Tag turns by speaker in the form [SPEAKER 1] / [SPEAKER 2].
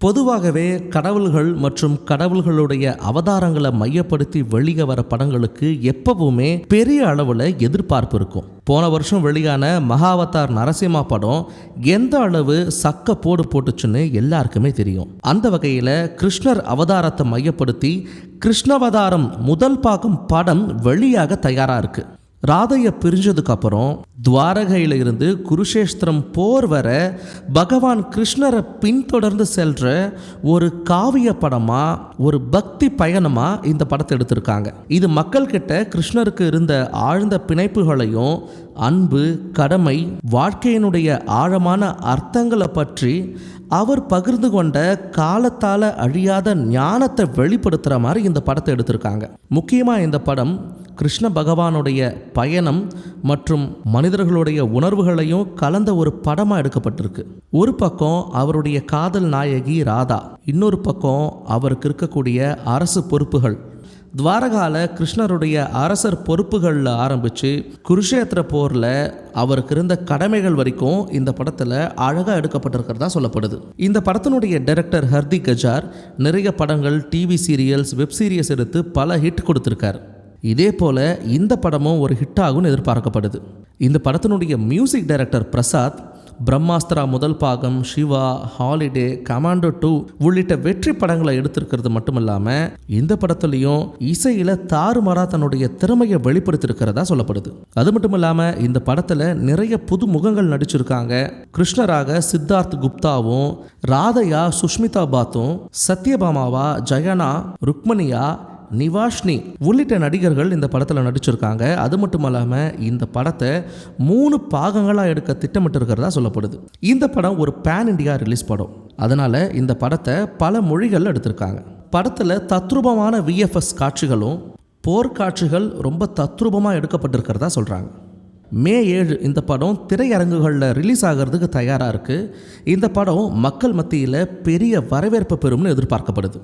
[SPEAKER 1] பொதுவாகவே கடவுள்கள் மற்றும் கடவுள்களுடைய அவதாரங்களை மையப்படுத்தி வெளியே வர படங்களுக்கு எப்பவுமே பெரிய அளவில் எதிர்பார்ப்பு இருக்கும். போன வருஷம் வெளியான மகாவதார் நரசிம்மா படம் எந்த அளவு சக்க போட்டுச்சுன்னு எல்லாருக்குமே தெரியும். அந்த வகையில் கிருஷ்ணர் அவதாரத்தை மையப்படுத்தி கிருஷ்ணவதாரம் முதல் பாகம் படம் வெளியாக தயாராக இருக்கு. ராதையை பிரிஞ்சதுக்கு அப்புறம் துவாரகையில் இருந்து குருஷேஸ்திரம் போர் வர பகவான் கிருஷ்ணரை பின்தொடர்ந்து செல்ற ஒரு காவிய படமா, ஒரு பக்தி பயணமா இந்த படத்தை எடுத்திருக்காங்க. இது மக்கள் கிட்ட கிருஷ்ணருக்கு இருந்த ஆழ்ந்த பிணைப்புகளையும் அன்பு, கடமை, வாழ்க்கையினுடைய ஆழமான அர்த்தங்களை பற்றி அவர் பகிர்ந்து கொண்ட காலத்தால் அழியாத ஞானத்தை வெளிப்படுத்துகிற மாதிரி இந்த படத்தை எடுத்திருக்காங்க. முக்கியமாக இந்த படம் கிருஷ்ண பகவானுடைய பயணம் மற்றும் மனிதர்களுடைய உணர்வுகளையும் கலந்த ஒரு படமாக எடுக்கப்பட்டிருக்கு. ஒரு பக்கம் அவருடைய காதல் நாயகி ராதா, இன்னொரு பக்கம் அவருக்கு இருக்கக்கூடிய அரசு பொறுப்புகள். துவாரகால கிருஷ்ணருடைய அரசர் பொறுப்புகளில் ஆரம்பித்து குருஷேத்திர போரில் அவருக்கு இருந்த கடமைகள் வரைக்கும் இந்த படத்தில் அழகாக எடுக்கப்பட்டிருக்கிறதா சொல்லப்படுது. இந்த படத்தினுடைய டைரக்டர் ஹர்திக் கஜார் நிறைய படங்கள், டிவி சீரியல்ஸ், வெப் சீரிஸ் எடுத்து பல ஹிட் கொடுத்துருக்கார். இதே போல் இந்த படமும் ஒரு ஹிட் ஆகும்னு எதிர்பார்க்கப்படுது. இந்த படத்தினுடைய மியூசிக் டைரக்டர் பிரசாத் பிரம்மாஸ்திரா முதல் பாகம், சிவா, ஹாலிடே, கமாண்டோ 2 உள்ளிட்ட வெற்றி படங்களை எடுத்திருக்கிறது மட்டும் இல்லாமல் இந்த படத்துலையும் இசையில் தாறுமாறா தன்னுடைய திறமையை வெளிப்படுத்தியிருக்கிறதா சொல்லப்படுது. அது மட்டும் இல்லாமல் இந்த படத்தில் நிறைய புது முகங்கள் நடிச்சிருக்காங்க. கிருஷ்ணராக சித்தார்த் குப்தாவும், ராதையா சுஷ்மிதா பாத்தும், சத்யபாமாவா ஜெயனா, ருக்மணியா, நிவாஷ்னி உள்ளிட்ட நடிகர்கள் இந்த படத்தில் நடிச்சிருக்காங்க. அது மட்டும் இல்லாமல் இந்த படத்தை 3 பாகங்களாக எடுக்க திட்டமிட்டு இருக்கிறதா சொல்லப்படுது. இந்த படம் ஒரு பேன் இண்டியா ரிலீஸ் படம், அதனால் இந்த படத்தை பல மொழிகளில் எடுத்திருக்காங்க. படத்தில் தத்ரூபமான விஎஃப்எஸ் காட்சிகளும் போர்க்காட்சிகள் ரொம்ப தத்ரூபமாக எடுக்கப்பட்டிருக்கிறதா சொல்கிறாங்க. மே 7 இந்த படம் திரையரங்குகளில் ரிலீஸ் ஆகிறதுக்கு தயாராக இருக்குது. இந்த படம் மக்கள் மத்தியில் பெரிய வரவேற்பு பெறும்னு எதிர்பார்க்கப்படுது.